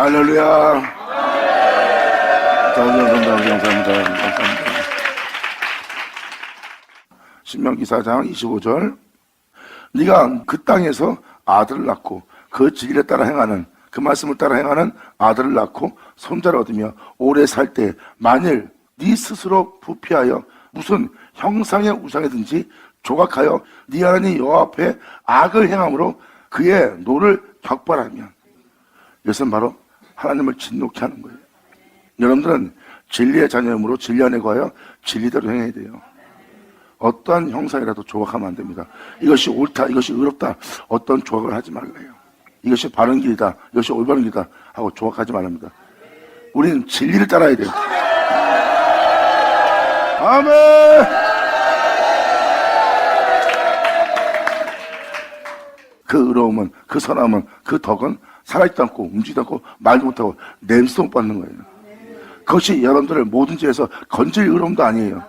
할렐루야. 감사합니다. 신명기 4장 25절. 네가 그 땅에서 아들을 낳고 그 진리에 따라 행하는, 그 말씀을 따라 행하는 아들을 낳고 손자를 얻으며 오래 살 때 만일 네 스스로 부패하여 무슨 형상의 우상이든지 조각하여 네 하나님 여호와 앞에 악을 행함으로 그의 노를 격발하면, 이것은 바로 하나님을 진노케 하는 거예요. 여러분들은 진리의 자녀이므로 진리 안에 거하여 진리대로 행해야 돼요. 어떠한 형상이라도 조각하면 안 됩니다. 이것이 옳다, 이것이 의롭다, 어떤 조각을 하지 말라요. 이것이 바른 길이다, 이것이 올바른 길이다 하고 조각하지 말랍니다. 우리는 진리를 따라야 돼요. 아멘. 그 의로움은, 그 선함은, 그 덕은 살아있지 않고 움직이지 않고 말도 못하고 냄새도 못 받는 거예요. 그것이 여러분들을 모든 죄에서 건질 의로움도 아니에요.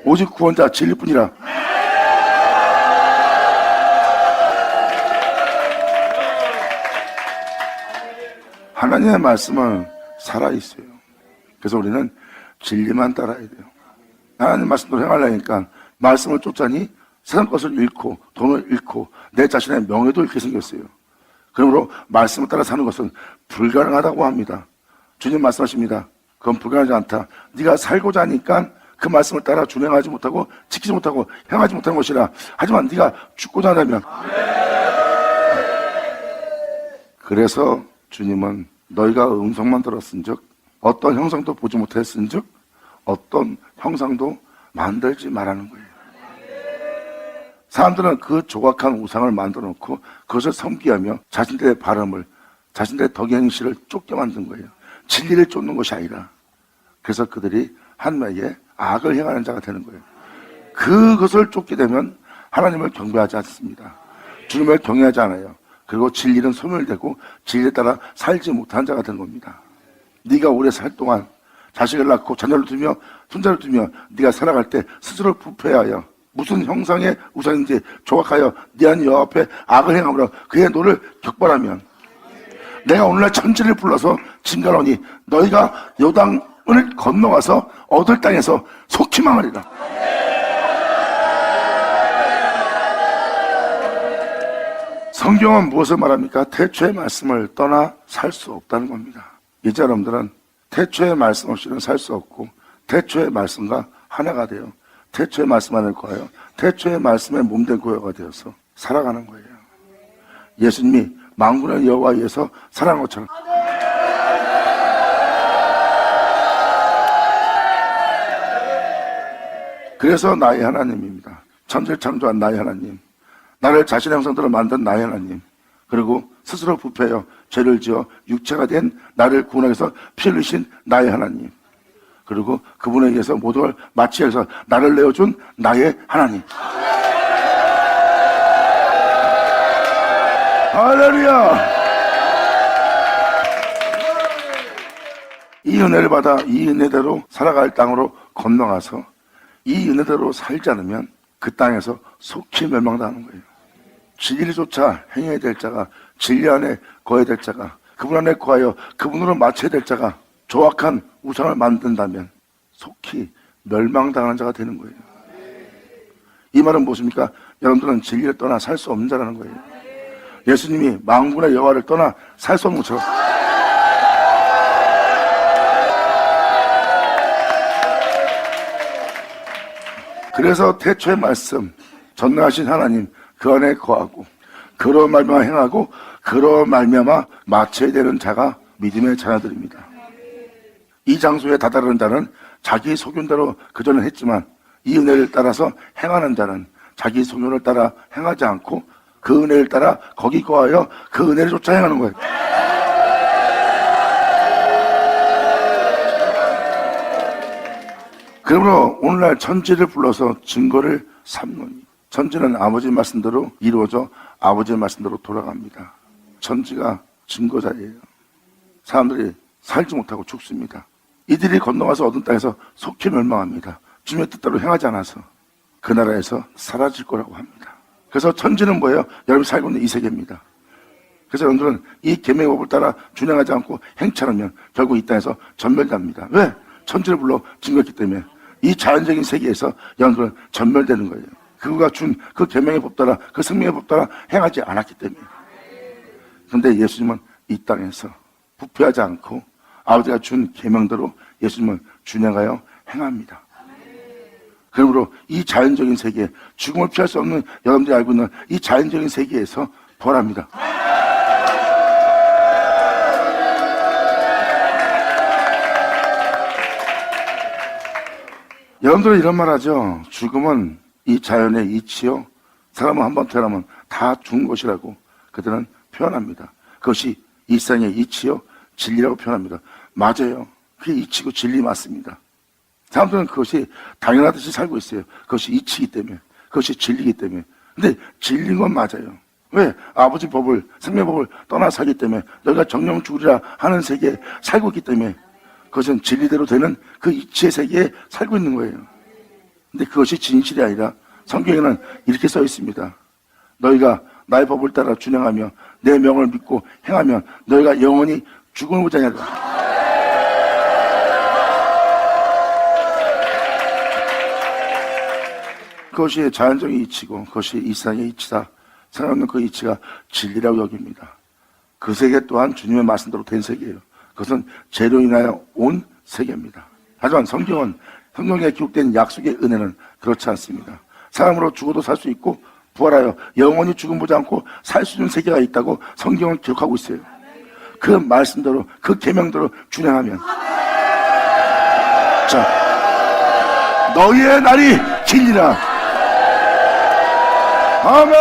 오직 구원자 진리뿐이라. 하나님의 말씀은 살아있어요. 그래서 우리는 진리만 따라야 돼요. 하나님 말씀대로 행하려니까 말씀을 쫓자니 세상 것을 잃고 돈을 잃고 내 자신의 명예도 잃게 생겼어요. 그러므로 말씀을 따라 사는 것은 불가능하다고 합니다. 주님 말씀하십니다. 그건 불가능하지 않다. 네가 살고자 하니까 그 말씀을 따라 준행하지 못하고 지키지 못하고 행하지 못하는 것이라. 하지만 네가 죽고자 한다면, 그래서 주님은 너희가 음성만 들었은즉 어떤 형상도 보지 못했은즉 어떤 형상도 만들지 말라는 거예요. 사람들은 그 조각한 우상을 만들어 놓고 그것을 섬기하며 자신들의 발음을, 자신들의 덕의 행실을 쫓게 만든 거예요. 진리를 쫓는 것이 아니라. 그래서 그들이 하나님에게 악을 행하는 자가 되는 거예요. 그것을 쫓게 되면 하나님을 경배하지 않습니다. 주님을 경외하지 않아요. 그리고 진리는 소멸되고 진리에 따라 살지 못한 자가 되는 겁니다. 네가 오래 살 동안 자식을 낳고 자녀를 두며 손자를 두며 네가 살아갈 때 스스로 부패하여 무슨 형상의 우상인지 조각하여 네 하나님 여호와 앞에 악을 행함으로 그의 노를 격발하면, 내가 오늘날 천지를 불러서 징가로니 너희가 요단을 건너가서 얻을 땅에서 속히 망하리라. 성경은 무엇을 말합니까? 태초의 말씀을 떠나 살 수 없다는 겁니다. 이제 여러분들은 태초의 말씀 없이는 살 수 없고 태초의 말씀과 하나가 되어 태초의 말씀 안을 거하여 태초의 말씀에 몸된 고요가 되어서 살아가는 거예요. 예수님이 만군의 여호와에 의해서 살아간 것처럼. 그래서 나의 하나님입니다. 천지를 창조한 나의 하나님, 나를 자신의 형상대로 만든 나의 하나님, 그리고 스스로 부패하여 죄를 지어 육체가 된 나를 구원하기 위해서 피 흘리신 나의 하나님, 그리고 그분에 의해서 모든 걸 마치기 위해서 나를 내어준 나의 하나님. 할렐루야. 이 은혜를 받아 이 은혜대로 살아갈 땅으로 건너가서 이 은혜대로 살지 않으면 그 땅에서 속히 멸망당하는 거예요. 진리를 쫓아 행해야 될 자가, 진리 안에 거해야 될 자가, 그분 안에 거하여 그분으로 맞춰야 될 자가 조악한 우상을 만든다면 속히 멸망당하는 자가 되는 거예요. 이 말은 무엇입니까? 여러분들은 진리를 떠나 살 수 없는 자라는 거예요. 예수님이 만군의 여호와를 떠나 살 수 없는 것처럼. 그래서 태초의 말씀, 전능하신 하나님, 그 안에 거하고 그로 말미암아 행하고 그로 말미암아 마쳐야 되는 자가 믿음의 자녀들입니다. 이 장소에 다다르는 자는 자기 소견대로 그전에 했지만 이 은혜를 따라서 행하는 자는 자기 소견을 따라 행하지 않고 그 은혜를 따라 거기 거하여 그 은혜를 쫓아 행하는 거예요. 그러므로 오늘날 천지를 불러서 증거를 삼노니, 천지는 아버지 말씀대로 이루어져 아버지의 말씀대로 돌아갑니다. 천지가 증거자예요. 사람들이 살지 못하고 죽습니다. 이들이 건너가서 얻은 땅에서 속히 멸망합니다. 주님의 뜻대로 행하지 않아서 그 나라에서 사라질 거라고 합니다. 그래서 천지는 뭐예요? 여러분이 살고 있는 이 세계입니다. 그래서 여러분들은 이 계명법을 따라 준행하지 않고 행차하면 결국 이 땅에서 전멸됩니다. 왜? 천지를 불러 증거했기 때문에. 이 자연적인 세계에서 여러분들은 전멸되는 거예요. 그가 준 그 계명의 법 따라, 그 생명의 법 따라 행하지 않았기 때문에. 그런데 예수님은 이 땅에서 부패하지 않고 아버지가 준 계명대로 예수님은 준행하여 행합니다. 그러므로 이 자연적인 세계, 죽음을 피할 수 없는 여러분들이 알고 있는 이 자연적인 세계에서 부활합니다. 여러분들은 이런 말 하죠. 죽음은 이 자연의 이치요, 사람은 한번 태어나면 다 죽은 것이라고 그들은 표현합니다. 그것이 일상의 이치요, 진리라고 표현합니다. 맞아요. 그게 이치고 진리 맞습니다. 사람들은 그것이 당연하듯이 살고 있어요. 그것이 이치이기 때문에, 그것이 진리이기 때문에. 근데 진리인 건 맞아요. 왜? 아버지 법을, 생명법을 떠나 살기 때문에, 너희가 정령 죽으리라 하는 세계에 살고 있기 때문에, 그것은 진리대로 되는 그 이치의 세계에 살고 있는 거예요. 근데 그것이 진실이 아니라 성경에는 이렇게 써 있습니다. 너희가 나의 법을 따라 준행하며 내 명을 믿고 행하면 너희가 영원히 죽음을 보지 아니하리라. 그것이 자연적인 이치고 그것이 이상의 이치다. 생각하는 그 이치가 진리라고 여깁니다. 그 세계 또한 주님의 말씀대로 된 세계예요. 그것은 죄로 인하여 온 세계입니다. 하지만 성경에 기록된 약속의 은혜는 그렇지 않습니다. 사람으로 죽어도 살 수 있고 부활하여 영원히 죽음 보지 않고 살 수 있는 세계가 있다고 성경은 기록하고 있어요. 그 말씀대로, 그 계명대로 준행하면, 자, 너희의 날이 길리라. 아멘.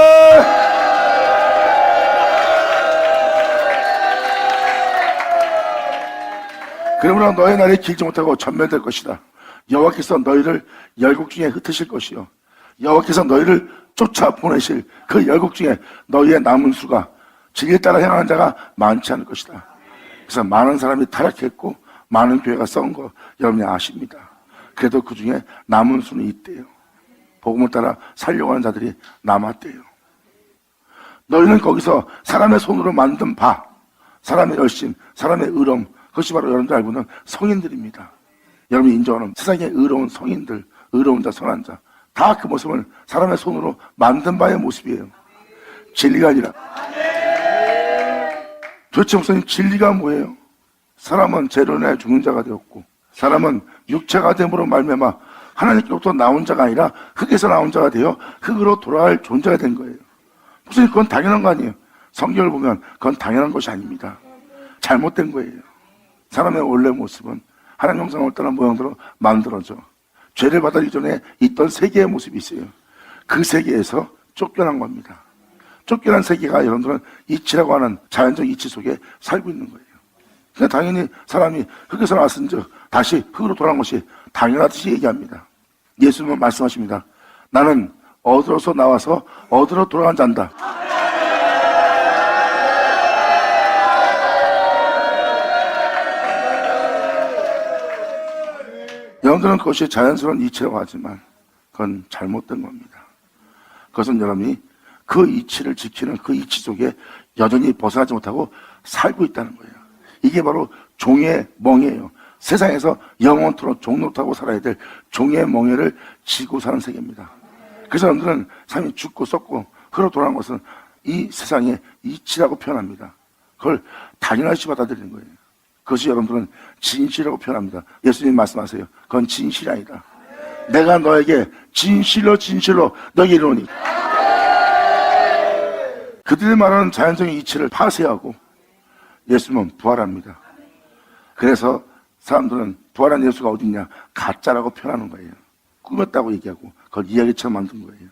그러므로 너의 날이 길지 못하고 전멸될 것이다. 여호와께서 너희를 열국 중에 흩으실 것이요, 여호와께서 너희를 쫓아 보내실 그 열국 중에 너희의 남은 수가 진리에 따라 행하는 자가 많지 않을 것이다. 그래서 많은 사람이 타락했고 많은 교회가 썩은 거 여러분이 아십니다. 그래도 그 중에 남은 수는 있대요. 복음을 따라 살려고 하는 자들이 남았대요. 너희는 거기서 사람의 손으로 만든 바, 사람의 열심, 사람의 의로움, 그것이 바로 여러분들 알고 있는 성인들입니다. 여러분이 인정하는 세상의 의로운 성인들, 의로운 자, 선한 자, 다 그 모습은 사람의 손으로 만든 바의 모습이에요. 진리가 아니라. 도대체 목사님, 진리가 뭐예요? 사람은 죄로 인하여 죽는 자가 되었고, 사람은 육체가 됨으로 말미암아 하나님께로부터 나온 자가 아니라 흙에서 나온 자가 되어 흙으로 돌아갈 존재가 된 거예요. 목사님, 그건 당연한 거 아니에요? 성경을 보면 그건 당연한 것이 아닙니다. 잘못된 거예요. 사람의 원래 모습은 하나님 형상을 따른 모양대로 만들어져 죄를 받기 전에 있던 세계의 모습이 있어요. 그 세계에서 쫓겨난 겁니다. 쫓겨난 세계가 여러분들은 이치라고 하는 자연적 이치 속에 살고 있는 거예요. 그러니까 당연히 사람이 흙에서 나왔은즉 다시 흙으로 돌아간 것이 당연하듯이 얘기합니다. 예수님은 말씀하십니다. 나는 어디로서 나와서 어디로 돌아간 자인다. 여러분들은 그것이 자연스러운 이치라고 하지만 그건 잘못된 겁니다. 그것은 여러분이 그 이치를 지키는 그 이치 속에 여전히 벗어나지 못하고 살고 있다는 거예요. 이게 바로 종의 멍에예요. 세상에서 영원토록 종노릇하고 살아야 될 종의 멍에를 지고 사는 세계입니다. 그래서 여러분들은 삶이 죽고 썩고 흘러 돌아간 것은 이 세상의 이치라고 표현합니다. 그걸 당연하시 받아들이는 거예요. 그것이 여러분들은 진실이라고 표현합니다. 예수님 말씀하세요. 그건 진실이 아니다. 내가 너에게 진실로 너에게 이르노니. 그들이 말하는 자연적인 이치를 파쇄하고 예수님은 부활합니다. 그래서 사람들은 부활한 예수가 어딨냐, 가짜라고 표현하는 거예요. 꾸몄다고 얘기하고 그걸 이야기처럼 만든 거예요.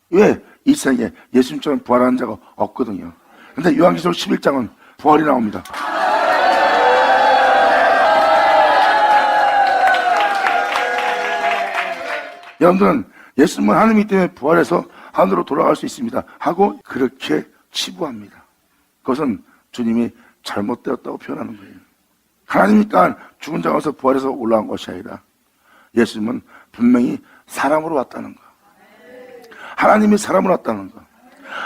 왜? 이 세상에 예수님처럼 부활하는 자가 없거든요. 그런데 요한계시록 11장은 부활이 나옵니다. 여러분들은 예수님은 하나님이기 때문에 부활해서 하늘로 돌아갈 수 있습니다 하고 그렇게 치부합니다. 그것은 주님이 잘못되었다고 표현하는 거예요. 하나님이니까 죽은 자가서 부활해서 올라온 것이 아니라 예수님은 분명히 사람으로 왔다는 거, 하나님이 사람으로 왔다는 거,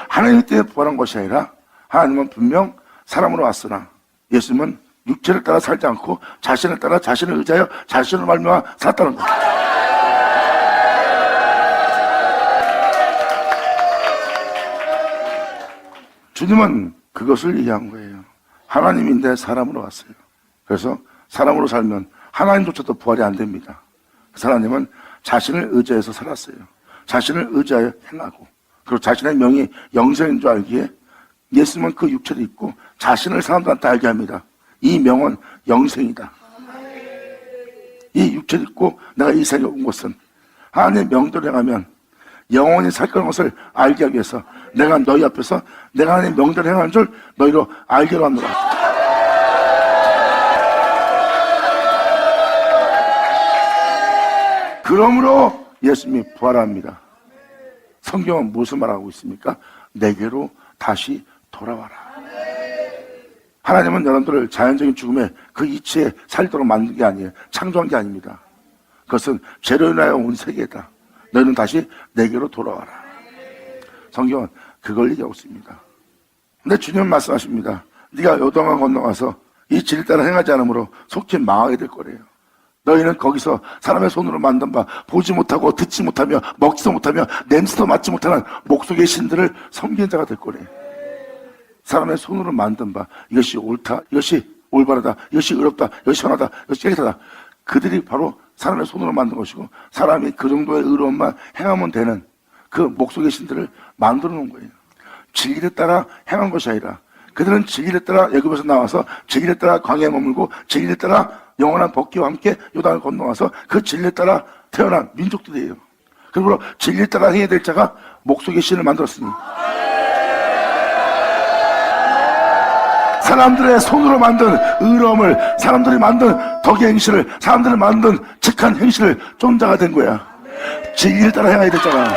하나님 때문에 부활한 것이 아니라 하나님은 분명 사람으로 왔으나 예수님은 육체를 따라 살지 않고 자신을 따라 자신을 의지하여 자신을 말미암아 살았다는 거예요. 주님은 그것을 이해한 거예요. 하나님인데 사람으로 왔어요. 그래서 사람으로 살면 하나님조차도 부활이 안 됩니다. 하나님은 자신을 의지해서 살았어요. 자신을 의지하여 행하고, 그리고 자신의 명이 영생인 줄 알기에 예수님은 그 육체를 입고 자신을 사람들한테 알게 합니다. 이 명은 영생이다. 이 육체를 입고 내가 이 세상에 온 것은 하나님의 명대로 행하면 영원히 살 거라는 것을 알게 하기 위해서 내가 너희 앞에서 내가 하나님의 명대로 행하는 줄 너희로 알게로 하노라. 그러므로 예수님이 부활합니다. 성경은 무슨 말하고 있습니까? 내게로 다시 돌아와라. 하나님은 여러분들을 자연적인 죽음에 그 이치에 살도록 만든 게 아니에요. 창조한 게 아닙니다. 그것은 죄로 인하여 온 세계다. 너희는 다시 내게로 돌아와라. 성경은 그걸 얘기하고 있습니다. 근데 주님은 말씀하십니다. 네가 요단강 건너가서 이 진리 따라 행하지 않으므로 속히 망하게 될 거래요. 너희는 거기서 사람의 손으로 만든 바 보지 못하고 듣지 못하며 먹지도 못하며 냄새도 맡지 못하는 목속의 신들을 섬기는 자가 될 거래요. 사람의 손으로 만든 바, 이것이 옳다, 이것이 올바르다, 이것이 의롭다, 이것이 선하다, 이것이 깨끗하다. 그들이 바로 사람의 손으로 만든 것이고 사람이 그 정도의 의로움만 행하면 되는 그 목속의 신들을 만들어 놓은 거예요. 진리를 따라 행한 것이 아니라 그들은 진리를 따라 애굽에서 나와서 진리를 따라 광야에 머물고 진리를 따라 영원한 복귀와 함께 요단을 건너와서 그 진리를 따라 태어난 민족들이에요. 그리고 진리를 따라 행해야 될 자가 목속의 신을 만들었으니 사람들의 손으로 만든 의로움을, 사람들이 만든 덕의 행실을, 사람들이 만든 착한 행실을 쫀 자가 된 거야. 진리를 따라 행해야 되잖아.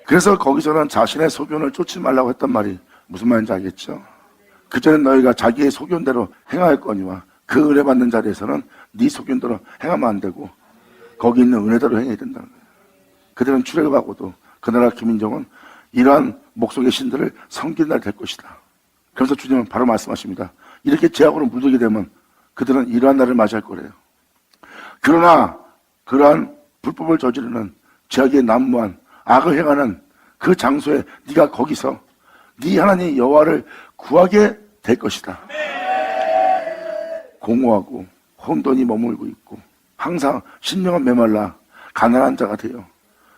그래서 거기서는 자신의 소견을 쫓지 말라고 했단 말이 무슨 말인지 알겠죠? 그전에 너희가 자기의 소견대로 행할 거니와 그 은혜 받는 자리에서는 네 소견대로 행하면 안 되고 거기 있는 은혜대로 행해야 된다는 거예요. 그들은 출애굽하고도 그 나라 김인정은 이러한 목속의 신들을 섬기는 날 될 것이다. 그래서 주님은 바로 말씀하십니다. 이렇게 죄악으로 물들게 되면 그들은 이러한 날을 맞이할 거래요. 그러나 그러한 불법을 저지르는 죄악에 난무한 악을 행하는 그 장소에 네가 거기서 네 하나님 여호와를 구하게 될 것이다. 공허하고 혼돈이 머물고 있고 항상 심령은 메말라 가난한 자가 되어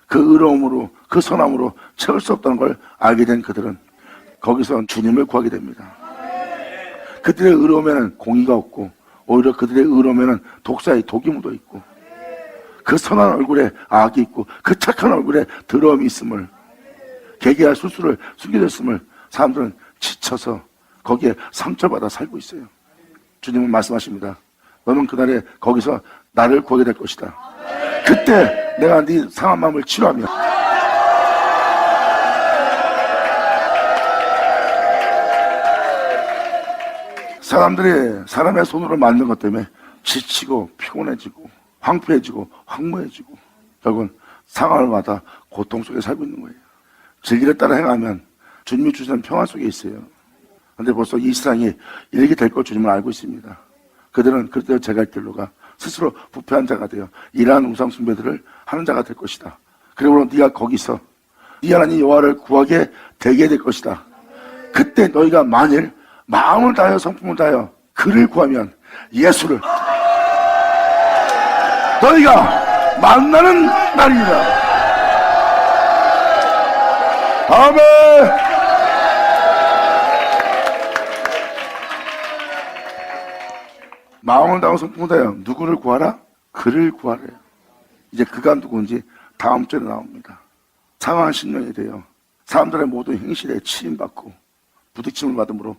그 의로움으로 그 선함으로 채울 수 없다는 걸 알게 된 그들은 거기서 주님을 구하게 됩니다. 그들의 의로움에는 공의가 없고 오히려 그들의 의로움에는 독사의 독이 묻어 있고 그 선한 얼굴에 악이 있고 그 착한 얼굴에 더러움이 있음을 계계할 술수를 숨겨졌음을 사람들은 지쳐서 거기에 상처받아 살고 있어요. 주님은 말씀하십니다. 너는 그날에 거기서 나를 구하게 될 것이다. 그때 내가 네 상한 마음을 치료하며 사람들이 사람의 손으로 만든 것 때문에 지치고 피곤해지고 황폐해지고 황무해지고 결국은 상황을마다 고통 속에 살고 있는 거예요. 진리를 따라 행하면 주님이 주시는 평안 속에 있어요. 그런데 벌써 이 세상이 이렇게 될 걸 주님은 알고 있습니다. 그들은 그때로 제갈 길로가 스스로 부패한 자가 되어 이러한 우상 숭배들을 하는 자가 될 것이다. 그리고 네가 거기서 네 하나님 여호와를 구하게 되게 될 것이다. 그때 너희가 만일 마음을 다하여 성품을 다하여 그를 구하면 예수를 너희가 만나는 날이다. 아멘. 마음을 다하고 성품을 다하여 누구를 구하라? 그를 구하래요. 이제 그가 누구인지 다음 주에 나옵니다. 상한 신령이 되어 사람들의 모든 행실에 치임받고 부딪힘을 받음으로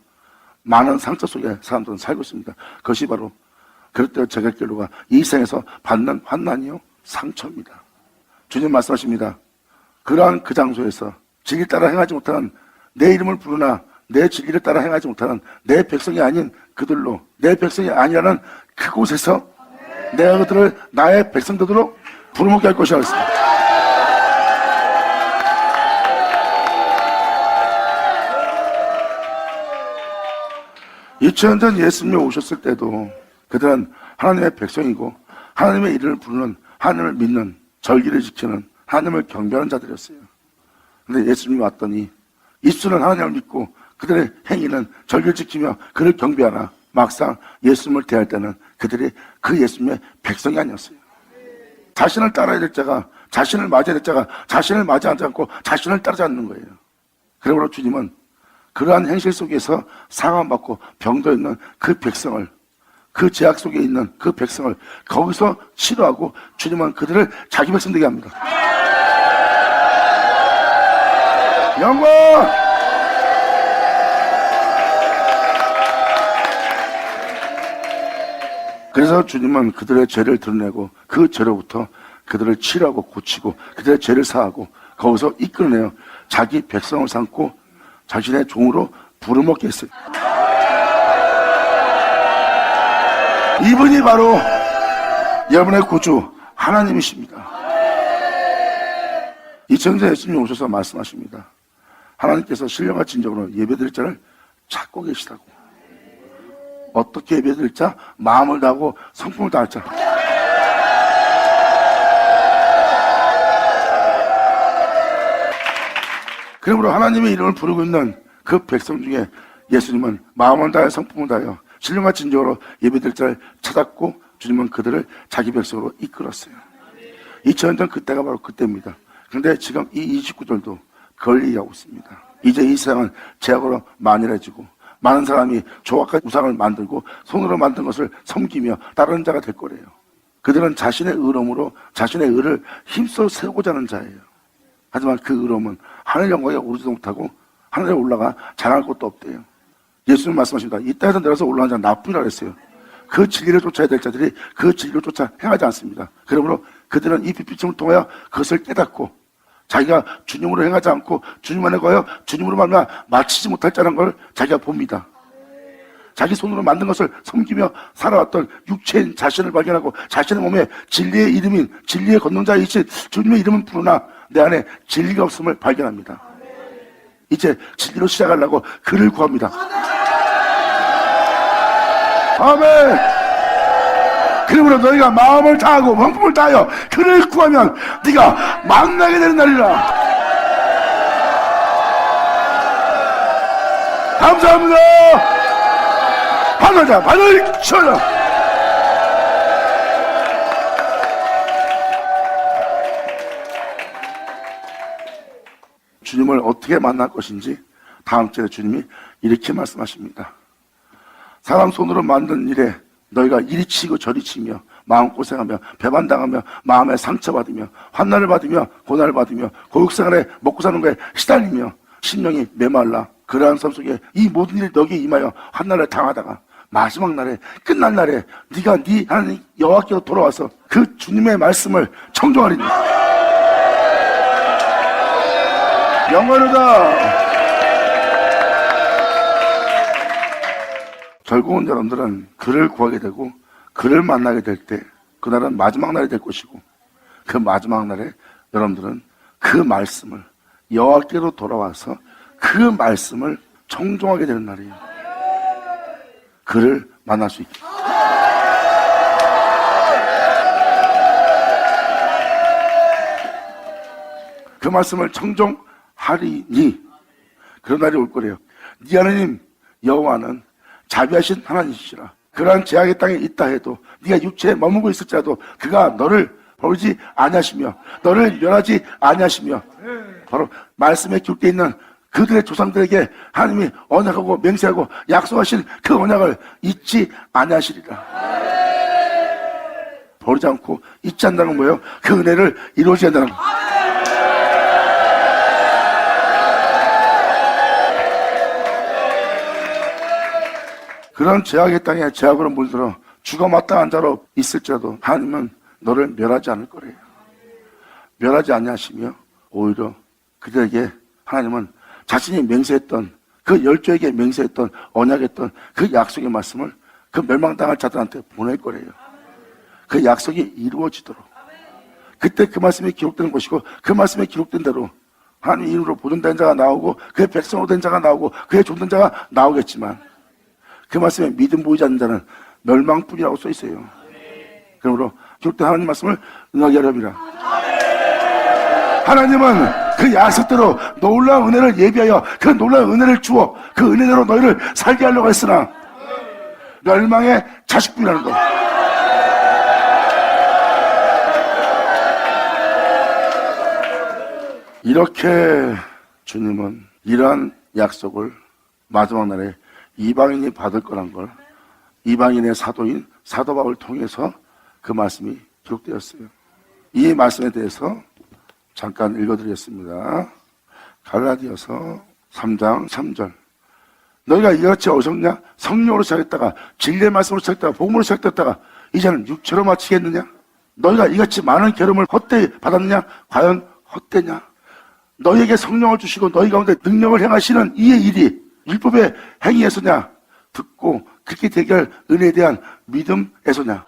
많은 상처 속에 사람들은 살고 있습니다. 그것이 바로 그럴 때 제갈 길로가 이 세상에서 받는 환난이요 상처입니다. 주님 말씀하십니다. 그러한 그 장소에서 진리 따라 행하지 못하는 내 이름을 부르나 내 진리를 따라 행하지 못하는 내 백성이 아닌 그들로 내 백성이 아니라는 그곳에서 내가 그들을 나의 백성들로 부르먹게 할 것이라 했습니다. 2000년 전 예수님이 오셨을 때도 그들은 하나님의 백성이고 하나님의 이름을 부르는, 하나님을 믿는, 절기를 지키는, 하나님을 경배하는 자들이었어요. 그런데 예수님이 왔더니 입술은 하나님을 믿고 그들의 행위는 절기를 지키며 그를 경배하나 막상 예수님을 대할 때는 그들이 그 예수님의 백성이 아니었어요. 자신을 따라야 될 자가, 자신을 맞아야 될 자가 자신을 맞이하지 않고 자신을 따르지 않는 거예요. 그러므로 주님은 그러한 행실 속에서 상함받고 병들어 있는 그 백성을, 그 제약 속에 있는 그 백성을 거기서 치료하고 주님은 그들을 자기 백성 되게 합니다. 영광! 그래서 주님은 그들의 죄를 드러내고 그 죄로부터 그들을 치료하고 고치고 그들의 죄를 사하고 거기서 이끌어내어 자기 백성을 삼고 자신의 종으로 부르먹게 했어요. 이분이 바로 여러분의 구주 하나님이십니다. 2000년 전에 예수님이 오셔서 말씀하십니다. 하나님께서 신령과 진정으로 예배드릴 자를 찾고 계시다고. 어떻게 예배드릴 자? 마음을 다하고 성품을 다할 자. 그러므로 하나님의 이름을 부르고 있는 그 백성 중에 예수님은 마음을 다하여 성품을 다하여 신령과 진정으로 예배드릴 자를 찾았고 주님은 그들을 자기 백성으로 이끌었어요. 2000년 전 그때가 바로 그때입니다. 그런데 지금 이 29절도 그걸 얘기하고 있습니다. 이제 이 세상은 제약으로 만연해지고 많은 사람이 조각과 우상을 만들고 손으로 만든 것을 섬기며 따르는 자가 될 거래요. 그들은 자신의 의로움으로 자신의 의를 힘써 세우고자 하는 자예요. 하지만 그 의로움은 하늘 영광에 오르지도 못하고 하늘에 올라가 자랑할 것도 없대요. 예수님 말씀하십니다. 이 땅에서 내려서 올라간 자는 나뿐이라 그랬어요. 그 진리를 쫓아야 될 자들이 그 진리를 쫓아 행하지 않습니다. 그러므로 그들은 이 빛비침을 통하여 그것을 깨닫고 자기가 주님으로 행하지 않고 주님 안에 거하여 주님으로 말미암아 마치지 못할 자라는 걸 자기가 봅니다. 자기 손으로 만든 것을 섬기며 살아왔던 육체인 자신을 발견하고 자신의 몸에 진리의 이름인 진리의 권능자이신 주님의 이름은 부르나 내 안에 진리가 없음을 발견합니다. 이제 진리로 시작하려고 그를 구합니다. 아멘. 그러므로 너희가 마음을 다하고 성품을 다하여 그를 구하면 네가 만나게 되는 날이라. 감사합니다. 받아자, 받아쳐라. 주님을 어떻게 만날 것인지 다음 주에 주님이 이렇게 말씀하십니다. 사람 손으로 만든 일에 너희가 이리 치고 저리 치며 마음고생하며 배반당하며 마음에 상처받으며 환난을 받으며 고난을 받으며 고육생활에 먹고 사는 거에 시달리며 심령이 메말라 그러한 삶 속에 이 모든 일이 너에게 임하여 환난을 당하다가 마지막 날에 끝난 날에 네가 네 하나님 여호와께로 돌아와서 그 주님의 말씀을 청종하리니 영원하다. 결국은 여러분들은 그를 구하게 되고 그를 만나게 될 때 그날은 마지막 날이 될 것이고 그 마지막 날에 여러분들은 그 말씀을 여호와께로 돌아와서 그 말씀을 청종하게 되는 날이에요. 그를 만날 수 있게. 그 말씀을 청종하리니 그런 날이 올 거래요. 네 하나님 여호와는 자비하신 하나님이시라. 그러한 제약의 땅에 있다 해도 네가 육체에 머물고 있을지라도 그가 너를 버리지 아니하시며 너를 멸하지 아니하시며 바로 말씀에 기록되어 있는 그들의 조상들에게 하나님이 언약하고 맹세하고 약속하신 그 언약을 잊지 아니하시리라. 버리지 않고 잊지 않는다는 건 뭐예요? 그 은혜를 이루어지게 한다는 거. 그런 제약의 땅에 제약으로 물들어 죽어 마땅한 자로 있을지라도 하나님은 너를 멸하지 않을 거래요. 멸하지 아니하시며 오히려 그들에게 하나님은 자신이 맹세했던 그 열조에게 맹세했던 언약했던 그 약속의 말씀을 그 멸망당할 자들한테 보낼 거래요. 그 약속이 이루어지도록 그때 그 말씀이 기록되는 것이고 그 말씀에 기록된 대로 하나님 이름으로 보존된 자가 나오고 그의 백성으로 된 자가 나오고 그의 종된 자가 나오겠지만 그 말씀에 믿음 보이지 않는 자는 멸망뿐이라고 써 있어요. 그러므로 기록된 하나님 말씀을 응하게 하렵니다. 하나님은 그 약속대로 놀라운 은혜를 예비하여 그 놀라운 은혜를 주어 그 은혜대로 너희를 살게 하려고 했으나 멸망의 자식뿐이라는 것. 이렇게 주님은 이러한 약속을 마지막 날에 이방인이 받을 거란 걸 이방인의 사도인 사도 바울을 통해서 그 말씀이 기록되었어요. 이 말씀에 대해서 잠깐 읽어드리겠습니다. 갈라디아서 3장 3절. 너희가 이같이 어석냐? 성령으로 시작했다가 진리의 말씀으로 시작했다가 복음으로 시작했다가 이제는 육체로 마치겠느냐? 너희가 이같이 많은 괴로움을 헛되이 받았느냐? 과연 헛되냐? 너희에게 성령을 주시고 너희 가운데 능력을 행하시는 이의 일이 율법의 행위에서냐? 듣고 그렇게 되게 할 은혜에 대한 믿음에서냐?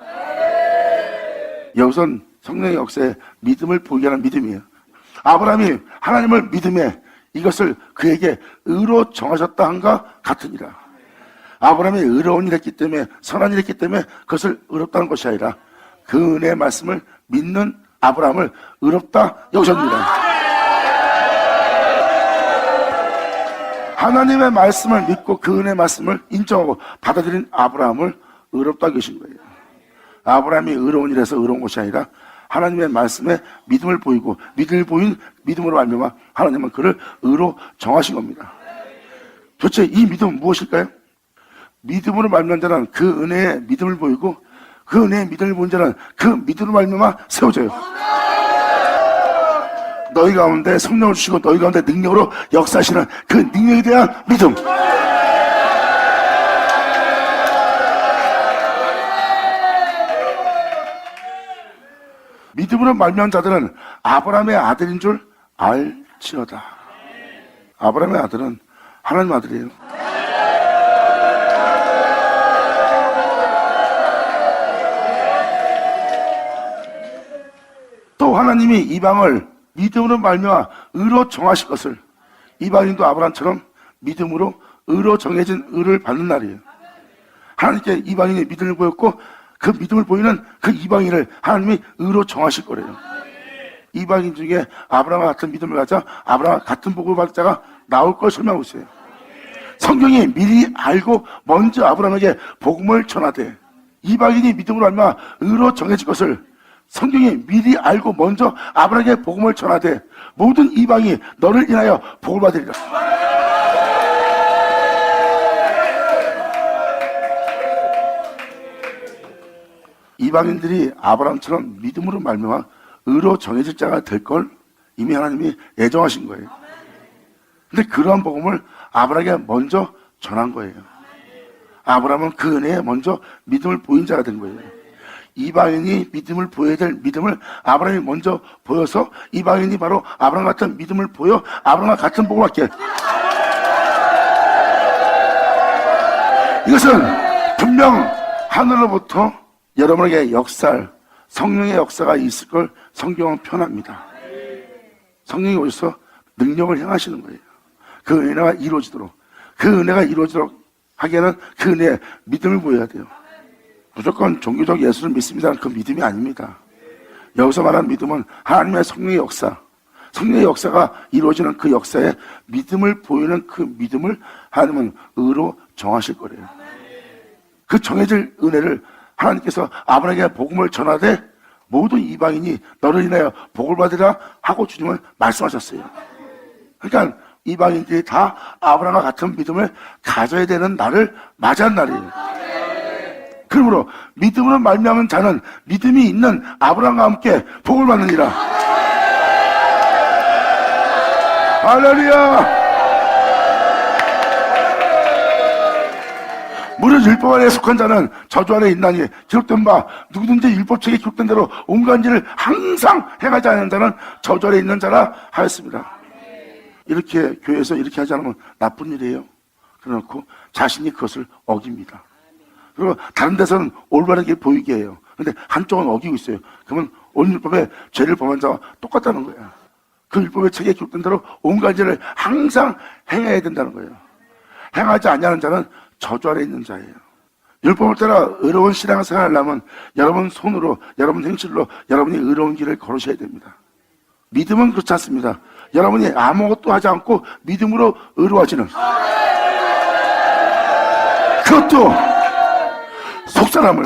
여기선 성령의 역사에 믿음을 보이게 하는 믿음이에요. 아브라함이 하나님을 믿음에 이것을 그에게 의로 정하셨다 한가 같으니라. 아브라함이 의로운 일 했기 때문에 선한 일 했기 때문에 그것을 의롭다는 것이 아니라 그 은혜의 말씀을 믿는 아브라함을 의롭다 여기셨습니다. 하나님의 말씀을 믿고 그 은혜의 말씀을 인정하고 받아들인 아브라함을 의롭다 여기신 거예요. 아브라함이 의로운 일에서 의로운 것이 아니라 하나님의 말씀에 믿음을 보이고 믿음을 보인 믿음으로 말미암아 하나님은 그를 의로 정하신 겁니다. 도대체 이 믿음은 무엇일까요? 믿음으로 말미암은 자는 그 은혜에 믿음을 보이고 그 은혜에 믿음을 보인 자는 그 믿음으로 말미암아 세워져요. 너희 가운데 성령을 주시고 너희 가운데 능력으로 역사하시는 그 능력에 대한 믿음. 믿음으로 말미암은 자들은 아브라함의 아들인 줄 알지어다. 아브라함의 아들은 하나님 아들이에요. 또 하나님이 이방을 믿음으로 말미암아 의로 정하실 것을 이방인도 아브라함처럼 믿음으로 의로 정해진 의를 받는 날이에요. 하나님께 이방인이 믿음을 보였고 그 믿음을 보이는 그 이방인을 하나님이 의로 정하실 거래요. 이방인 중에 아브라함과 같은 믿음을 가져 아브라함과 같은 복을 받을 자가 나올 걸 설명하고 있어요. 성경이 미리 알고 먼저 아브라함에게 복음을 전하되 이방인이 믿음으로 말미암아 의로 정해질 것을 성경이 미리 알고 먼저 아브라함에게 복음을 전하되 모든 이방이 너를 인하여 복을 받으리라. 이방인들이 아브라함처럼 믿음으로 말미암아 의로 정해질 자가 될 걸 이미 하나님이 예정하신 거예요. 근데 그러한 복음을 아브라함에게 먼저 전한 거예요. 아브라함은 그 은혜에 먼저 믿음을 보인 자가 된 거예요. 이방인이 믿음을 보여야 될 믿음을 아브라함이 먼저 보여서 이방인이 바로 아브라함 같은 믿음을 보여 아브라함과 같은 복을 받게. 이것은 분명 하늘로부터 여러분에게 역사할 성령의 역사가 있을 걸 성경은 표현합니다. 성령이 오셔서 능력을 행하시는 거예요. 그 은혜가 이루어지도록, 그 은혜가 이루어지도록 하기에는 그 은혜에 믿음을 보여야 돼요. 무조건 종교적 예수를 믿습니다는 그 믿음이 아닙니다. 여기서 말하는 믿음은 하나님의 성령의 역사, 성령의 역사가 이루어지는 그 역사에 믿음을 보이는 그 믿음을 하나님은 의로 정하실 거래요. 그 정해질 은혜를 하나님께서 아브라함에게 복음을 전하되 모든 이방인이 너를 인하여 복을 받으라 하고 주님은 말씀하셨어요. 그러니까 이방인들이 다 아브라함과 같은 믿음을 가져야 되는 날을 맞이한 날이에요. 그러므로 믿음으로 말미암은 자는 믿음이 있는 아브라함과 함께 복을 받느니라. 할렐루야. 무릇 율법 아래에 속한 자는 저주 아래에 있나니 기록된 바 누구든지 율법책에 기록된 대로 온갖 일을 항상 행하지 않는 자는 저주 아래에 있는 자라 하였습니다. 이렇게 교회에서 이렇게 하지 않으면 나쁜 일이에요. 그래놓고 자신이 그것을 어깁니다. 그리고 다른 데서는 올바르게 보이게 해요. 근데 한쪽은 어기고 있어요. 그러면 오늘 율법에 죄를 범한 자와 똑같다는 거예요. 그 율법의 책에 기록된 대로 온갖 일을 항상 행해야 된다는 거예요. 행하지 않냐는 자는 저주 아래 있는 자예요. 율법을 따라 의로운 신앙생활을 하려면 여러분 손으로, 여러분 행실로 여러분이 의로운 길을 걸으셔야 됩니다. 믿음은 그렇지 않습니다. 여러분이 아무것도 하지 않고 믿음으로 의로워지는, 그것도 속사람을,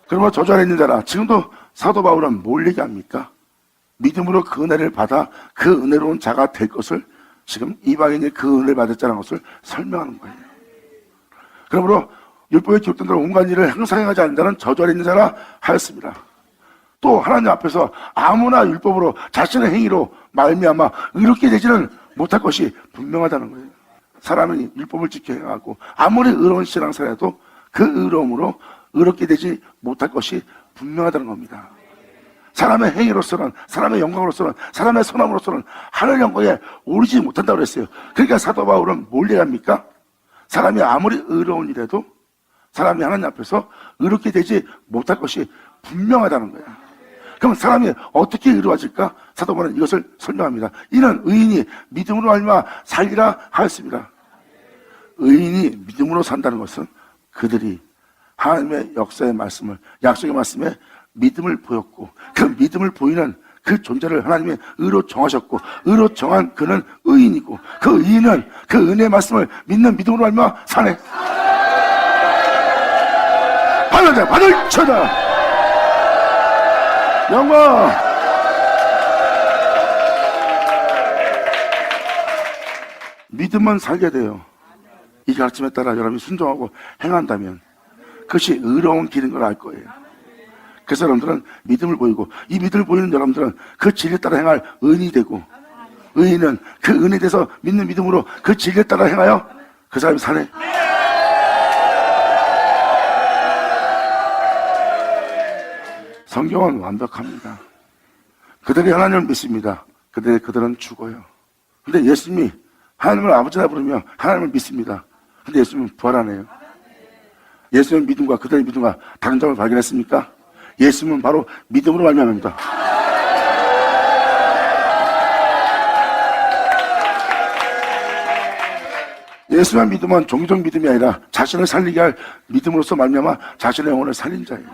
그러면 저주 아래 있는 자라. 지금도 사도 바울은 뭘 얘기합니까? 믿음으로 그 은혜를 받아 그 은혜로운 자가 될 것을, 지금 이방인이 그 은혜를 받았다는 것을 설명하는 거예요. 그러므로 율법에 기록된 대로 온갖 일을 항상 행하지 않는 자는 저주 아래 있는 자라 하였습니다. 또 하나님 앞에서 아무나 율법으로 자신의 행위로 말미암아 의롭게 되지는 못할 것이 분명하다는 거예요. 사람이 율법을 지켜 행하고 아무리 의로운 신앙생활에도 그 의로움으로 의롭게 되지 못할 것이 분명하다는 겁니다. 사람의 행위로서는, 사람의 영광으로서는, 사람의 선함으로서는 하늘 영광에 오르지 못한다고 그랬어요. 그러니까 사도 바울은 뭘 얘기합니까? 사람이 아무리 의로운 일에도 사람이 하나님 앞에서 의롭게 되지 못할 것이 분명하다는 거야. 그럼 사람이 어떻게 의로워질까? 사도 바울은 이것을 설명합니다. 이는 의인이 믿음으로 알미암아 살리라 하였습니다. 의인이 믿음으로 산다는 것은 그들이 하나님의 역사의 말씀을, 약속의 말씀에 믿음을 보였고, 그 믿음을 보이는 그 존재를 하나님이 의로 정하셨고, 의로 정한 그는 의인이고, 그 의인은 그 은혜의 말씀을 믿는 믿음으로 알미암아 사네. 받을 자 받을 쳐다. 영광. 믿음만 살게 돼요. 이 가르침에 따라 여러분이 순종하고 행한다면 그것이 의로운 길인 걸 알 거예요. 그래서 여러분들은 믿음을 보이고, 이 믿음을 보이는 여러분들은 그 진리에 따라 행할 의인이 되고, 의인은 그 은혜에 대해서 믿는 믿음으로 그 진리에 따라 행하여 그 사람이 사네. 성경은 완벽합니다. 그들이 하나님을 믿습니다. 그들은 죽어요. 근데 예수님이 하나님을 아버지라 부르며 하나님을 믿습니다. 근데 예수님은 부활하네요. 예수님의 믿음과 그들의 믿음과 다른 점을 발견했습니까? 예수님은 바로 믿음으로 말미암습니다. 예수만 믿음은 종교적 믿음이 아니라 자신을 살리게 할 믿음으로서 말미암아 자신의 영혼을 살린 자예요.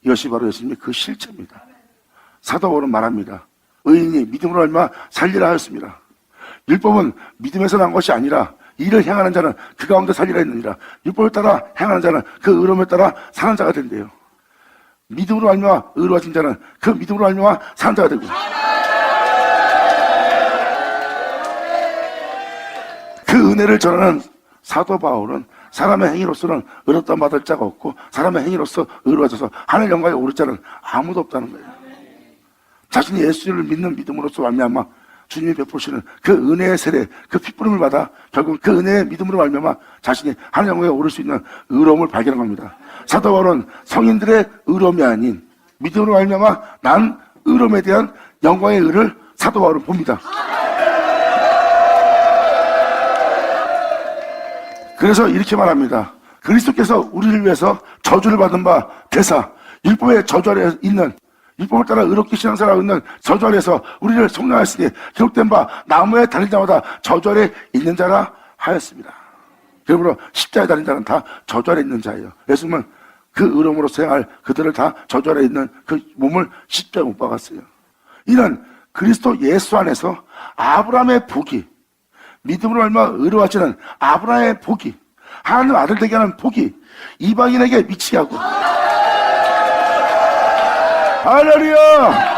이것이 바로 예수님의 그 실체입니다. 사도 바울은 말합니다. 의인이 믿음으로 말미암아 살리라 하였습니다. 율법은 믿음에서 난 것이 아니라 이를 행하는 자는 그 가운데 살리라 했느니라. 율법을 따라 행하는 자는 그 의로움에 따라 사는 자가 된대요. 믿음으로 말미암아 의로워진 자는 그 믿음으로 말미암아 사는 자가 되고, 그 은혜를 전하는 사도 바울은 사람의 행위로서는 의롭다 받을 자가 없고, 사람의 행위로서 의로워져서 하늘 영광에 오를 자는 아무도 없다는 거예요. 자신이 예수를 믿는 믿음으로서 말미암아 주님이 베푸시는 그 은혜의 세례, 그 핏부름을 받아 결국 그 은혜의 믿음으로 말미암아 자신이 하늘 영광에 오를 수 있는 의로움을 발견한 겁니다. 사도 바울은 성인들의 의로움이 아닌 믿음으로 말미암아 난 의로움에 대한 영광의 의를 사도 바울은 봅니다. 그래서 이렇게 말합니다. 그리스도께서 우리를 위해서 저주를 받은 바 대사, 율법의 저주 아래 있는, 율법을 따라 의롭게 신앙생활하고 있는 저주 아래에서 우리를 속량하였으니 기록된 바 나무에 달린 자마다 저주 아래 있는 자라 하였습니다. 그러므로 십자가에 달린 자는 다 저주 아래 있는 자예요. 예수님은 그 의로움으로 생활 그들을 다 저주 아래 있는 그 몸을 십자가에 못 박았어요. 이는 그리스도 예수 안에서 아브라함의 복이, 믿음으로 얼마 의로워지는 아브라함의 복이, 하나님 아들 되게 하는 복이 이방인에게 미치게 하고, 할렐루야!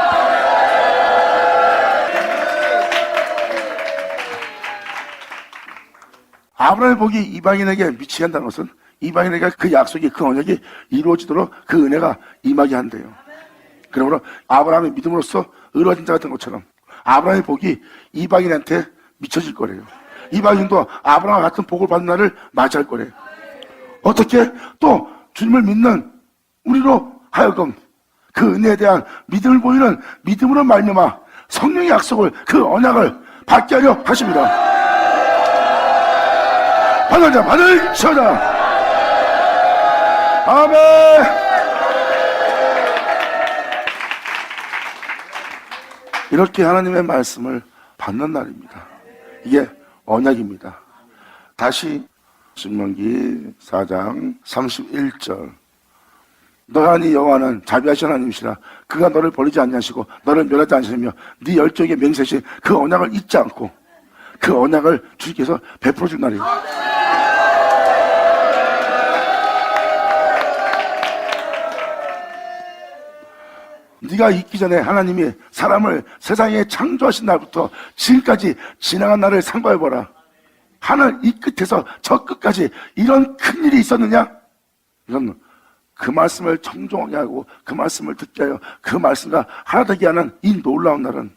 아브라함의 복이 이방인에게 미치게 한다는 것은 이방인에게 그 약속이, 그 언약이 이루어지도록 그 은혜가 임하게 한대요. 그러므로 아브라함의 믿음으로써 의로워진 자 같은 것처럼 아브라함의 복이 이방인한테 미쳐질 거래요. 이방인도 아브라함 같은 복을 받는 날을 맞이할 거래요. 어떻게? 또 주님을 믿는 우리로 하여금 그 은혜에 대한 믿음을 보이는 믿음으로 말미암아 성령의 약속을, 그 언약을 받게 하려 하십니다. 받을 자 받을 자다. 아멘. 이렇게 하나님의 말씀을 받는 날입니다. 이게 언약입니다. 다시 신명기 4장 31절. 너하니 여호와는 자비하신 하나님이시라. 그가 너를 버리지 아니하시고 너를 멸하지 않으시며 네 열조에게 맹세하신 그 언약을 잊지 않고 그 언약을 주께서 베풀어 줄 날이에요. 네가 있기 전에 하나님이 사람을 세상에 창조하신 날부터 지금까지 지나간 날을 상고해보라. 하늘 이 끝에서 저 끝까지 이런 큰일이 있었느냐? 이건 그 말씀을 청종하게 하고 그 말씀을 듣게 하여 그 말씀과 하나 되게 하는 이 놀라운 날은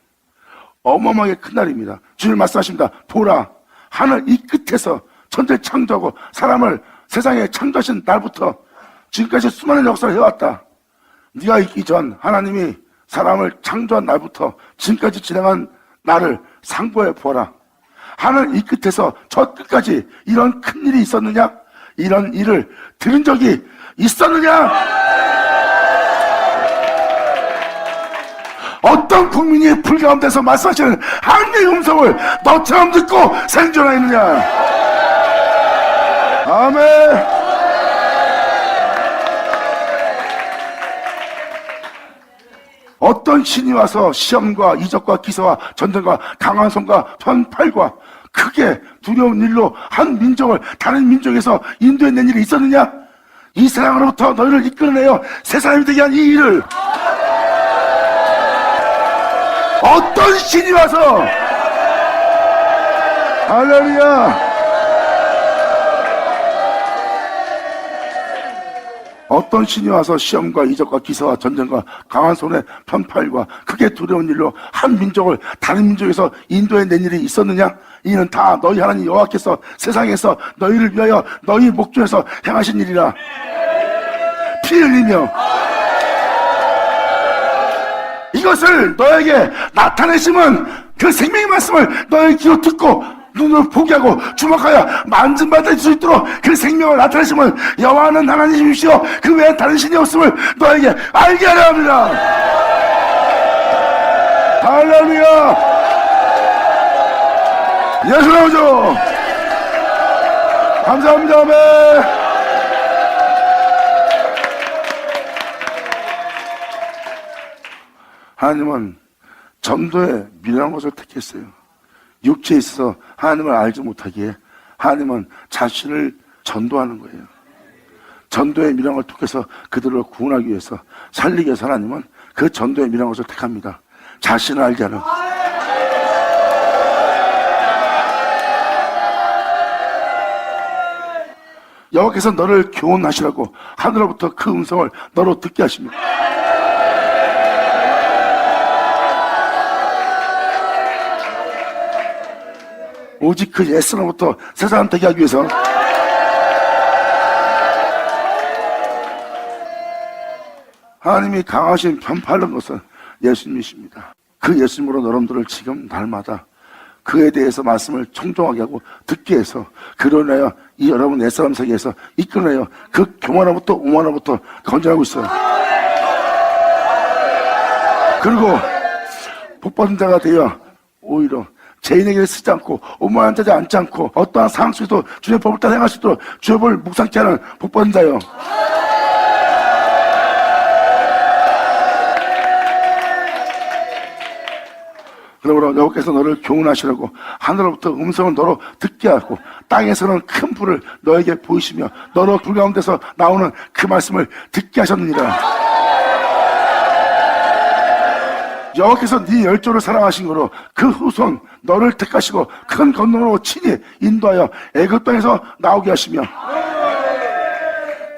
어마어마하게 큰 날입니다. 주님 말씀하십니다. 보라, 하늘 이 끝에서 천지를 창조하고 사람을 세상에 창조하신 날부터 지금까지 수많은 역사를 해왔다. 네가 있기 전 하나님이 사람을 창조한 날부터 지금까지 지나간 날을 상고해 보라. 하늘 이 끝에서 저 끝까지 이런 큰 일이 있었느냐? 이런 일을 들은 적이 있었느냐? 어떤 국민이 불 가운데서 말씀하시는 하나님의 음성을 너처럼 듣고 생존하였느냐? 아멘. 어떤 신이 와서 시험과 이적과 기사와 전쟁과 강한 손과 편팔과 크게 두려운 일로 한 민족을 다른 민족에서 인도해낸 일이 있었느냐? 이 세상으로부터 너희를 이끌어내어 새 사람이 되게 한 이 일을 어떤 신이 와서 할렐루야, 어떤 신이 와서 시험과 이적과 기사와 전쟁과 강한 손의 편팔과 크게 두려운 일로 한 민족을 다른 민족에서 인도해낸 일이 있었느냐? 이는 다 너희 하나님 여호와께서 세상에서 너희를 위하여 너희 목전에서 행하신 일이라. 피 흘리며 이것을 너에게 나타내심은 그 생명의 말씀을 너의 귀로 듣고 눈으로 보게 하고 주목하여 만진받을 수 있도록 그 생명을 나타내심은 여호와는 하나님이시여 그 외에 다른 신이 없음을 너에게 알게 하려 합니다. 할렐루야. 예수 나오죠. 감사합니다. 아멘. 하나님은 전도에 미련한 것을 택했어요. 육체에 있어서 하나님을 알지 못하기에 하나님은 자신을 전도하는 거예요. 전도의 미련을 통해서 그들을 구원하기 위해서 살리기 위해서 하나님은 그 전도의 미련한 것을 택합니다. 자신을 알게 하는. 여호와께서 너를 교훈하시라고 하늘로부터 그 음성을 너로 듣게 하십니다. 오직 그 옛사람부터 새사람 되게 하기 위해서 하나님이 강하신 편팔른 것은 예수님이십니다. 그 예수님으로 여러분들을 지금 날마다 그에 대해서 말씀을 청종하게 하고 듣게 해서 그로 인하여 이 여러분 옛사람 세계에서 이끌어내어 그 교만함부터 오만함부터 건져내고 있어요. 그리고 복받은 자가 되어 오히려 죄인에게 쓰지 않고 오만한 자지 않지 않고 어떠한 상황 속에도 주의 법을 따라 행할 수 있도록 주의 법을 묵상케 하는 복받은 자요. 그러므로 여호와께서 너를 교훈하시라고 하늘로부터 음성을 너로 듣게 하고 땅에서는 큰 불을 너에게 보이시며 너로 불 가운데서 나오는 그 말씀을 듣게 하셨느니라. 여호와께서 네 열조를 사랑하신 거로 그 후손 너를 택하시고 큰 건너로 친히 인도하여 애굽 땅에서 나오게 하시며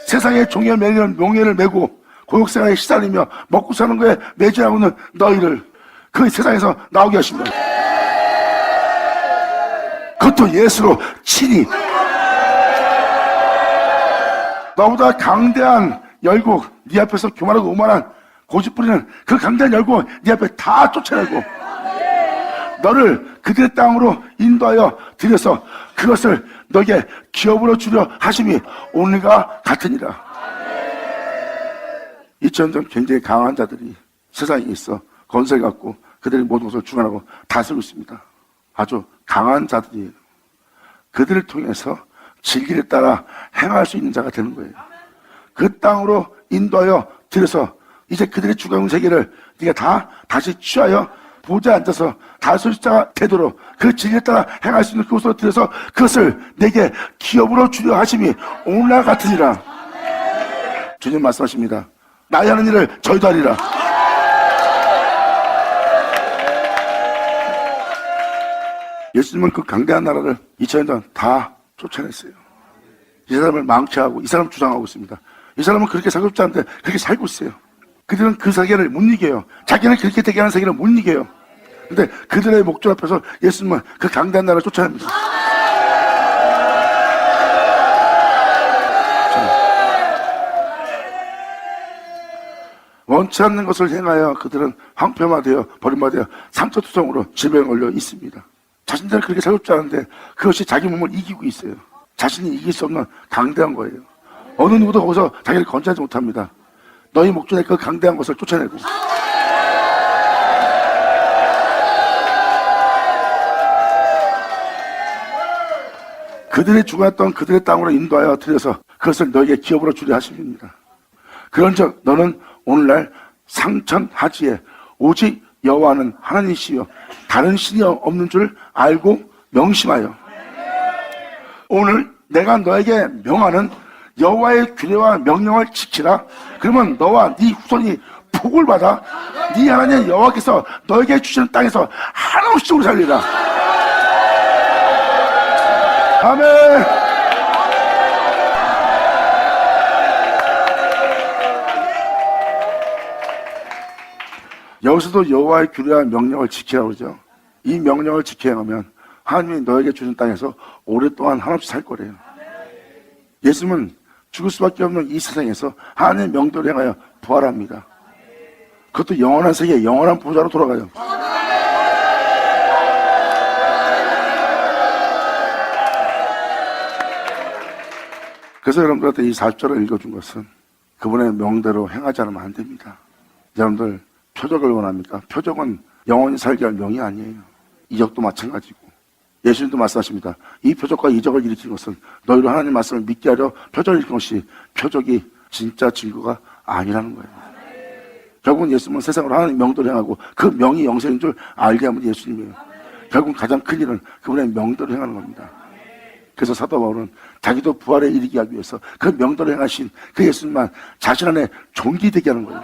세상의 종의 명예를 메고 고육생활에 시달리며 먹고 사는 거에 매진하고 있는 너희를 그 세상에서 나오게 하십니다. 그것도 예수로 친히. 너보다 강대한 열국, 네 앞에서 교만하고 오만한 고집부리는 그 강대한 열국 네 앞에 다 쫓아내고 너를 그들의 땅으로 인도하여 들여서 그것을 너에게 기업으로 주려 하심이 오늘과 같으니라. 2000년 전 굉장히 강한 자들이 세상에 있어 건설 갖고 그들이 모든 것을 주관하고 다스리고 있습니다. 아주 강한 자들이에요. 그들을 통해서 진리를 따라 행할 수 있는 자가 되는 거예요. 그 땅으로 인도하여 들여서 이제 그들의 주관 세계를 네가 다 다시 취하여 보좌에 앉아서 다스리자가 되도록 그 진리에 따라 행할 수 있는 그곳으로 들여서 그것을 내게 기업으로 주려 하심이 오늘날 같으니라. 주님 말씀하십니다. 나의 하는 일을 저희도 하리라. 예수님은 그 강대한 나라를 2000년 동안 다 쫓아냈어요. 이 사람을 망치하고 이 사람 주장하고 있습니다. 이 사람은 그렇게 살고 싶지 않은데 그렇게 살고 있어요. 그들은 그 세계를 못 이겨요. 자기는 그렇게 되게 하는 세계를 못 이겨요. 근데 그들의 목적 앞에서 예수님은 그 강대한 나라를 쫓아냅니다. 원치 않는 것을 행하여 그들은 황폐화되어 버림받아 상처투성으로 질병에 걸려 있습니다. 자신들은 그렇게 살고 싶지 않은데 그것이 자기 몸을 이기고 있어요. 자신이 이길 수 없는 강대한 거예요. 어느 누구도 거기서 자기를 건지하지 못합니다. 너희 목전에 그 강대한 것을 쫓아내고 그들이 주관했던 그들의 땅으로 인도하여 들여서 그것을 너에게 기업으로 주려 하십니다. 그런즉 너는 오늘날 상천하지에 오직 여호와는 하나님이시요 다른 신이 없는 줄 알고 명심하여 오늘 내가 너에게 명하는 여호와의 규례와 명령을 지키라. 그러면 너와 네 후손이 복을 받아 네 하나님 여호와께서 너에게 주시는 땅에서 한없이 오래 살리라. 아멘. 여기서도 여호와의 규례와 명령을 지키라고 그러죠. 이 명령을 지켜 행하면 하나님이 너에게 주신 땅에서 오랫동안 한없이 살 거래요. 예수님은 죽을 수밖에 없는 이 세상에서 하나님의 명도를 행하여 부활합니다. 그것도 영원한 세계, 영원한 보좌로 돌아가요. 그래서 여러분들한테 이 40절을 읽어준 것은 그분의 명대로 행하지 않으면 안 됩니다. 여러분들 표적을 원합니까? 표적은 영원히 살게 할 명이 아니에요. 이적도 마찬가지고 예수님도 말씀하십니다. 이 표적과 이적을 일으키는 것은 너희로 하나님 말씀을 믿게 하려 표적을 일으키는 것이 표적이 진짜 증거가 아니라는 거예요. 결국은 예수님은 세상으로 하나님 명도를 행하고 그 명이 영생인 줄 알게 하면 예수님이에요. 결국 가장 큰 일은 그분의 명도를 행하는 겁니다. 그래서 사도 바울은 자기도 부활에 이르게 하기 위해서 그 명도를 행하신 그 예수님만 자신 안에 존귀되게 하는 거예요.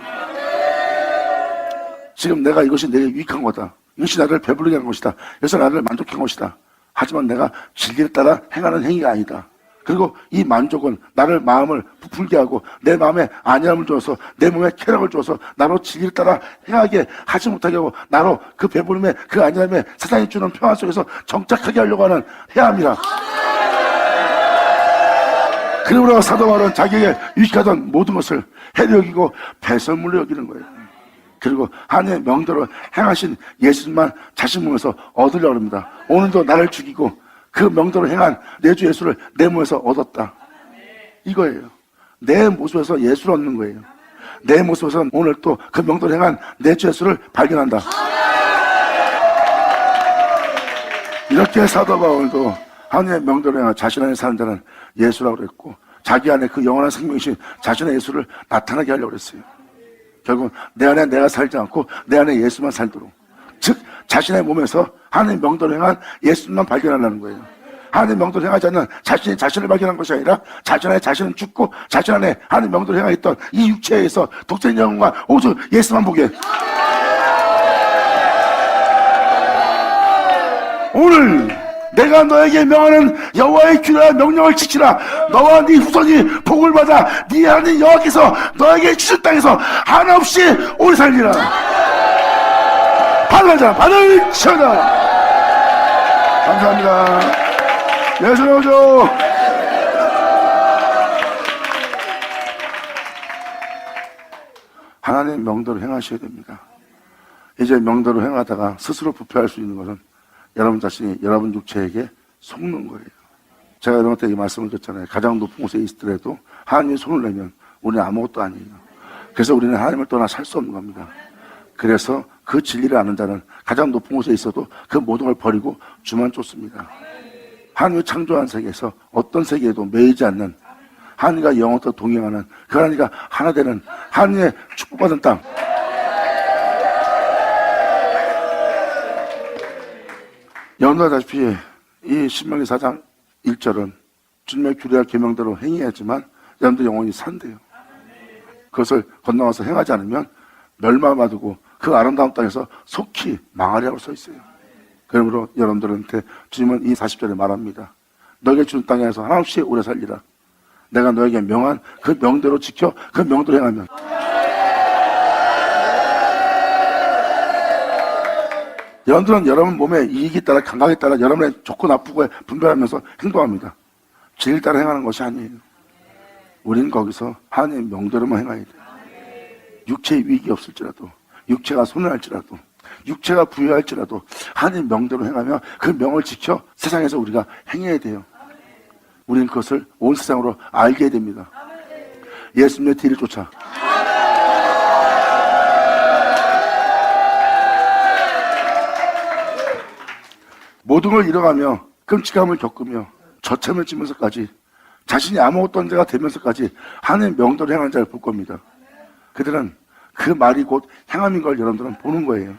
지금 내가 이것이 내게 유익한 거다. 이것이 나를 배부르게 하는 것이다. 그래서 나를 만족해 한 것이다. 하지만 내가 진리를 따라 행하는 행위가 아니다. 그리고 이 만족은 나를 마음을 부풀게 하고 내 마음에 안일함을 주어서 내 몸에 쾌락을 주어서 나로 진리를 따라 행하게 하지 못하게 하고 나로 그 배부름에 그 안일함에 세상이 주는 평화 속에서 정착하게 하려고 하는 해함이라. 그러므로 사도 바울은 자기에게 유익하던 모든 것을 해로 여기고 배설물로 여기는 거예요. 그리고 하나님의 명대로 행하신 예수님만 자신 몸에서 얻으려고 합니다. 오늘도 나를 죽이고 그 명대로 행한 내 주 예수를 내 몸에서 얻었다. 이거예요. 내 모습에서 예수를 얻는 거예요. 내 모습에서 오늘 또 그 명대로 행한 내 주 예수를 발견한다. 이렇게 사도 바울도 하나님의 명대로 행한 자신 안에 사는 자는 예수라고 그랬고 자기 안에 그 영원한 생명이신 자신의 예수를 나타나게 하려고 그랬어요. 결국 내 안에 내가 살지 않고 내 안에 예수만 살도록, 즉 자신의 몸에서 하나님의 명도를 행한 예수만 발견하려는 거예요. 하나님의 명도를 행하지 않는 자신이 자신을 발견한 것이 아니라 자신 안에 자신은 죽고 자신 안에 하나님의 명도를 행하였던 이 육체에서 독생의 영혼과 오직 예수만 보게. 오늘 내가 너에게 명하는 여호와의 규례와 명령을 지키라. 너와 네 후손이 복을 받아 네 하나님 여호와께서 너에게 주신 땅에서 한없이 오래 살리라. 받으자, 받을 치어다. 감사합니다. 예수님 오죠. 하나님의 명도를 행하셔야 됩니다. 이제 명도를 행하다가 스스로 부패할 수 있는 것은 여러분 자신이 여러분 육체에게 속는 거예요. 제가 여러분한테 이 말씀을 드렸잖아요. 가장 높은 곳에 있더라도 하나님이 손을 내면 우리는 아무것도 아니에요. 그래서 우리는 하나님을 떠나 살 수 없는 겁니다. 그래서 그 진리를 아는 자는 가장 높은 곳에 있어도 그 모든 걸 버리고 주만 쫓습니다. 하나님이 창조한 세계에서 어떤 세계에도 매이지 않는, 하나님과 영원토록 동행하는, 그 하나님과 하나 되는 하나님의 축복받은 땅. 여러분도 아다시피 이 신명기 4장 1절은 주님의 규례와 계명대로 행해야지만 여러분도 영원히 산대요. 그것을 건너가서 행하지 않으면 멸망받고 그 아름다운 땅에서 속히 망하리라고 써 있어요. 그러므로 여러분들한테 주님은 이 40절에 말합니다. 너에게 준 땅에서 한없이 오래 살리라. 내가 너에게 명한 그 명대로 지켜 그 명대로 행하면. 여러분들은 여러분 몸의 이익에 따라 감각에 따라 여러분의 좋고 나쁘고에 분별하면서 행동합니다. 진리 따라 행하는 것이 아니에요. 우리는 거기서 하나님의 명대로만 행해야 돼요. 육체의 위익이 없을지라도, 육체가 손해할지라도, 육체가 부유할지라도 하나님 명대로 행하며 그 명을 지켜 세상에서 우리가 행해야 돼요. 우리는 그것을 온 세상으로 알게 됩니다. 예수님의 뒤를 쫓아. 모든 걸 잃어가며 끔찍함을 겪으며 저참을 지면서까지 자신이 아무것도 안 자가 되면서까지 하나님의 명대로 행하는 자를 볼 겁니다. 그들은 그 말이 곧 행함인 걸 여러분들은 보는 거예요.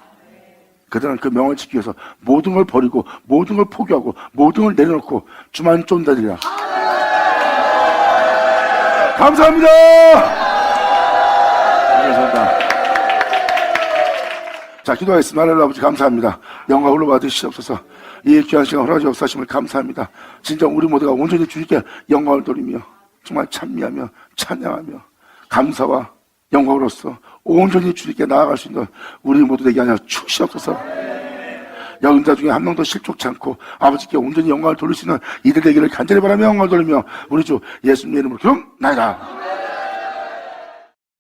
그들은 그 명을 지키기 위해서 모든 걸 버리고 모든 걸 포기하고 모든 걸 내려놓고 주만 쫓는다리라. 감사합니다. 감사합니다. 자, 기도하겠습니다. 하나님 아버지 감사합니다. 영광 올라받으시옵소서. 이 귀한 시간 허락하시 역사하심을 감사합니다. 진정 우리 모두가 온전히 주님께 영광을 돌리며 정말 찬미하며 찬양하며 감사와 영광으로서 온전히 주님께 나아갈 수 있는 우리 모두 되게 하여 주시옵소서. 여인자 중에 한 명도 실족치 않고 아버지께 온전히 영광을 돌릴 수 있는 이들 되기를 간절히 바라며 영광을 돌리며 우리 주 예수님의 이름으로 기도나이다.